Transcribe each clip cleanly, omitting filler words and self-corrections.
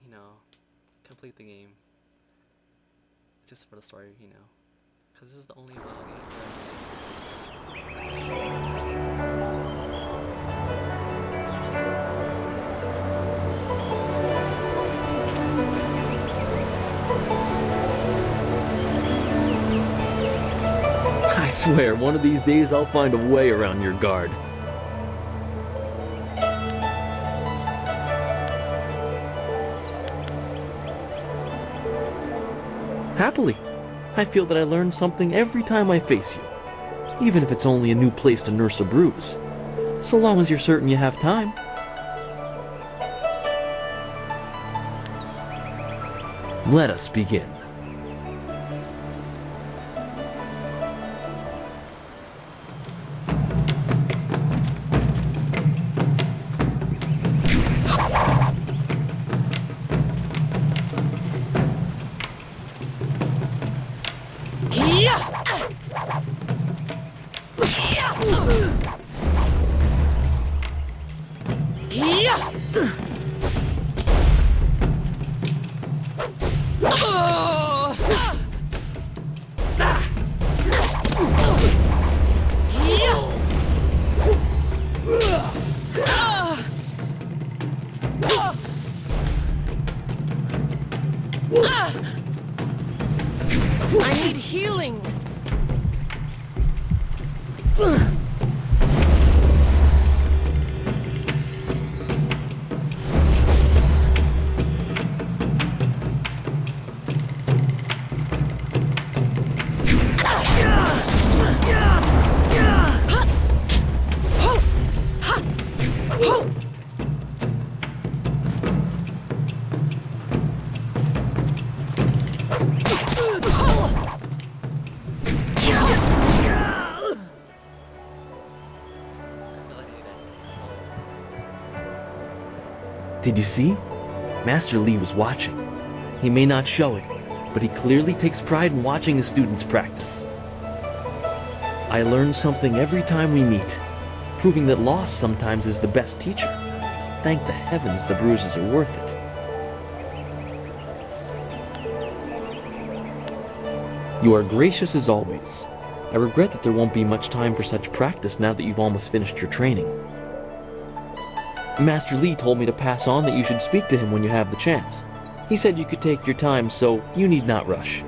you know, complete the game just for the story, you know, because this is the only game I swear, one of these days I'll find a way around your guard. Happily, I feel that I learn something every time I face you, even if it's only a new place to nurse a bruise, so long as you're certain you have time. Let us begin. I need healing. Did you see? Master Lee was watching. He may not show it, but he clearly takes pride in watching his students practice. I learn something every time we meet, proving that loss sometimes is the best teacher. Thank the heavens the bruises are worth it. You are gracious as always. I regret that there won't be much time for such practice now that you've almost finished your training. Master Lee told me to pass on that you should speak to him when you have the chance. He said you could take your time, so you need not rush.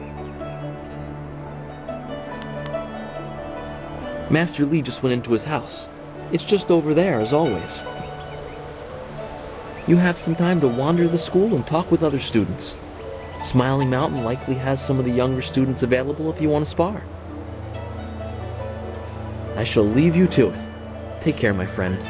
Master Lee just went into his house. It's just over there, as always. You have some time to wander the school and talk with other students. Smiling Mountain likely has some of the younger students available if you want to spar. I shall leave you to it. Take care, my friend.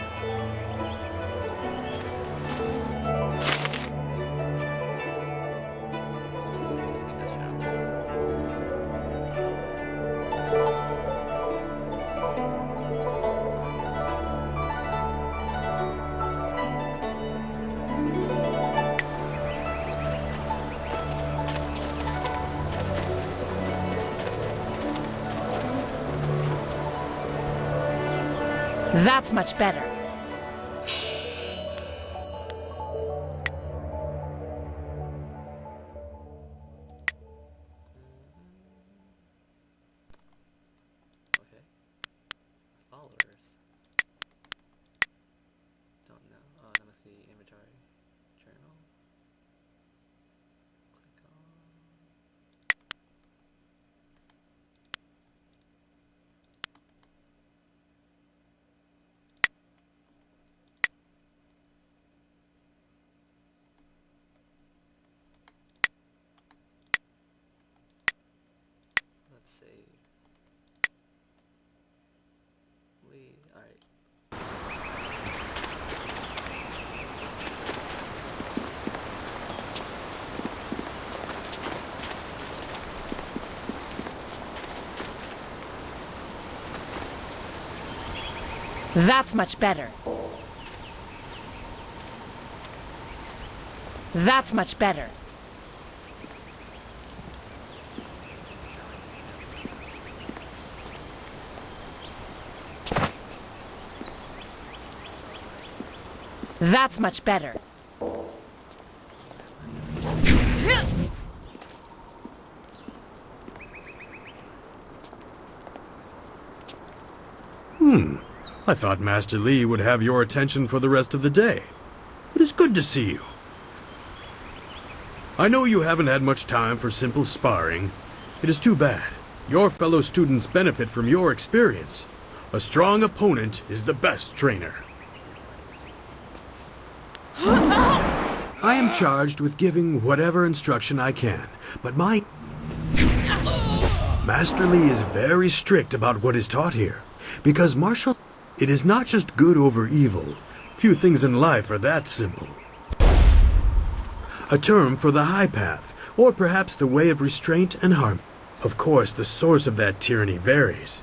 That's much better. Okay. Followers. Don't know. Oh, that must be inventory. Journal. Click on. Let's see. Alright. That's much better. That's much better. That's much better. I thought Master Li would have your attention for the rest of the day. It is good to see you. I know you haven't had much time for simple sparring. It is too bad. Your fellow students benefit from your experience. A strong opponent is the best trainer. I am charged with giving whatever instruction I can, but Master Li is very strict about what is taught here, because martial... It is not just good over evil. Few things in life are that simple. A term for the high path, or perhaps the way of restraint and harm. Of course, the source of that tyranny varies.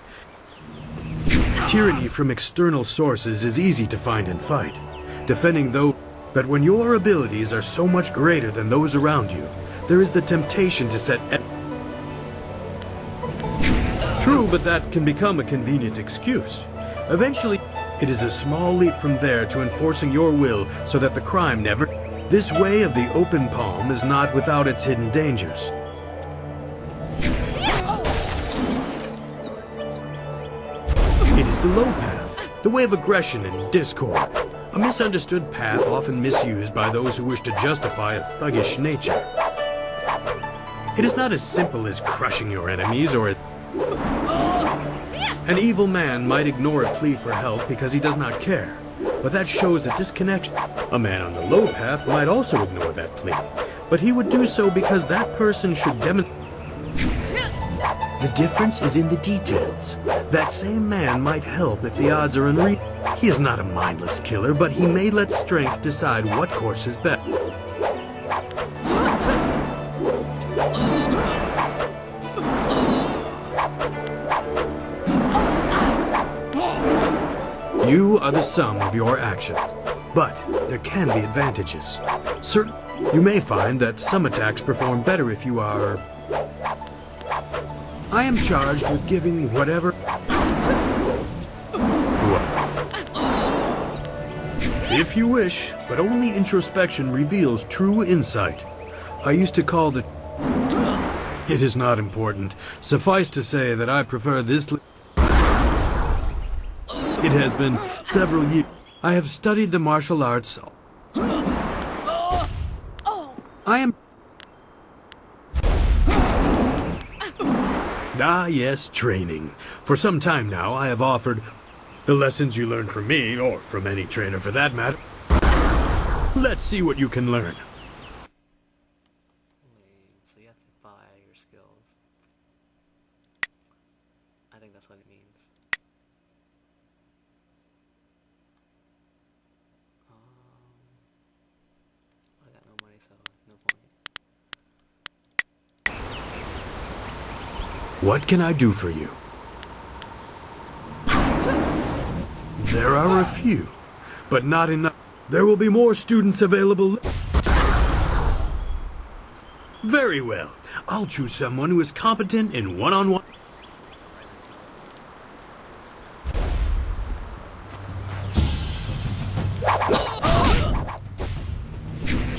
Tyranny from external sources is easy to find and fight, defending those... But when your abilities are so much greater than those around you, there is the temptation to set... True, but that can become a convenient excuse. Eventually, it is a small leap from there to enforcing your will so that the crime never... This way of the open palm is not without its hidden dangers. It is the low path, the way of aggression and discord. A misunderstood path often misused by those who wish to justify a thuggish nature. It is not as simple as crushing your enemies or as... An evil man might ignore a plea for help because he does not care, but that shows a disconnection. A man on the low path might also ignore that plea, but he would do so because that person should demonstrate... The difference is in the details. That same man might help if the odds are unreasonable. He is not a mindless killer, but he may let strength decide what course is best. You are the sum of your actions, but there can be advantages. You may find that some attacks perform better if you are... I am charged with giving whatever... If you wish, but only introspection reveals true insight. I used to call the... It is not important. Suffice to say that I prefer this... It has been several years. I have studied the martial arts. I am... Ah, yes, training. For some time now, I have offered the lessons you learned from me, or from any trainer for that matter. Let's see what you can learn. So you have to buy your skills. I think that's what it means. I got no money, so no point. What can I do for you? There are a few, but not enough. There will be more students available. Very well. I'll choose someone who is competent in one-on-one.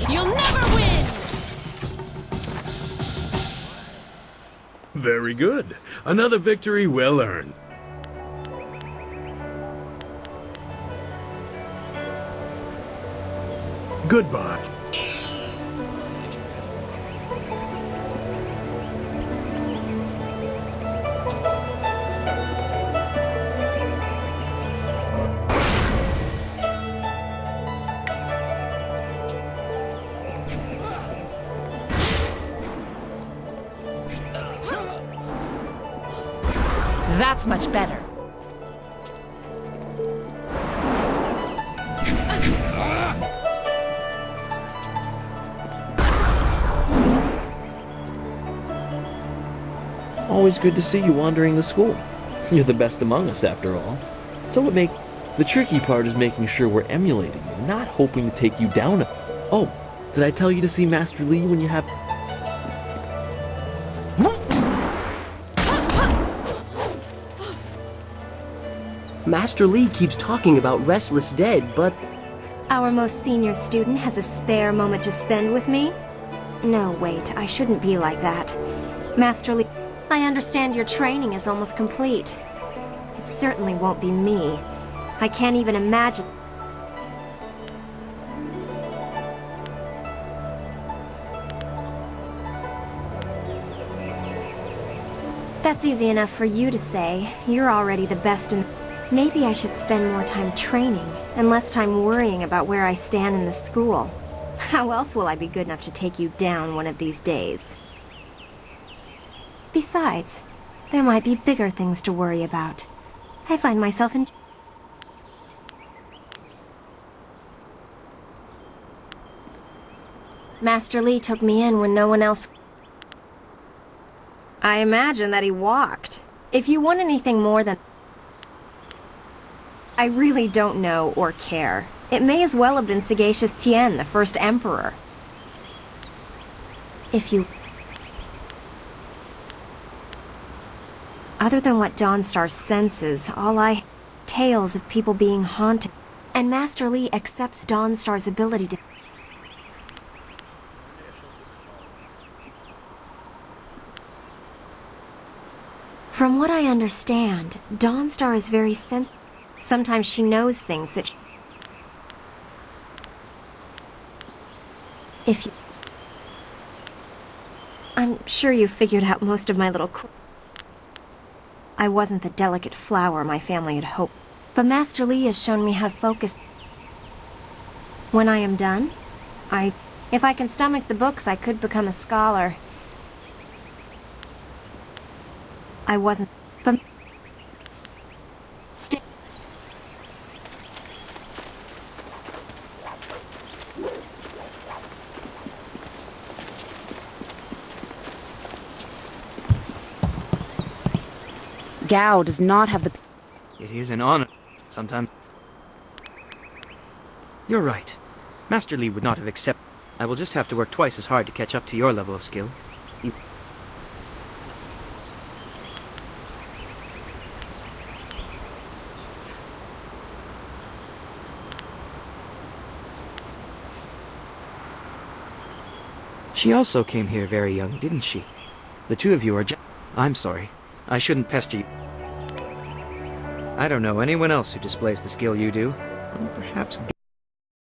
You'll never win! Very good. Another victory well earned. Goodbye. That's much better. Always good to see you wandering the school. You're the best among us, after all. So what makes... The tricky part is making sure we're emulating you, not hoping to take you down. Oh, did I tell you to see Master Li when you have... Master Li keeps talking about Restless Dead, but... Our most senior student has a spare moment to spend with me? No, wait, I shouldn't be like that. Master Li, I understand your training is almost complete. It certainly won't be me. I can't even imagine. That's easy enough for you to say. You're already the best in... Maybe I should spend more time training, and less time worrying about where I stand in the school. How else will I be good enough to take you down one of these days? Besides, there might be bigger things to worry about. I find myself in... Master Li took me in when no one else... I imagine that he walked. If you want anything more than... I really don't know or care. It may as well have been Sagacious Tien, the first emperor. If you... Other than what Dawnstar senses, all I... Tales of people being haunted. And Master Li accepts Dawnstar's ability to... From what I understand, Dawnstar is very sensitive. Sometimes she knows things that If you... I'm sure you figured out most of my little... I wasn't the delicate flower my family had hoped. But Master Li has shown me how to focus. When I am done, if I can stomach the books, I could become a scholar. I wasn't... But... Gao does not have the... It is an honor, sometimes. You're right. Master Li would not have accepted. I will just have to work twice as hard to catch up to your level of skill. She also came here very young, didn't she? The two of you are I'm sorry. I shouldn't pester you. I don't know anyone else who displays the skill you do. Perhaps...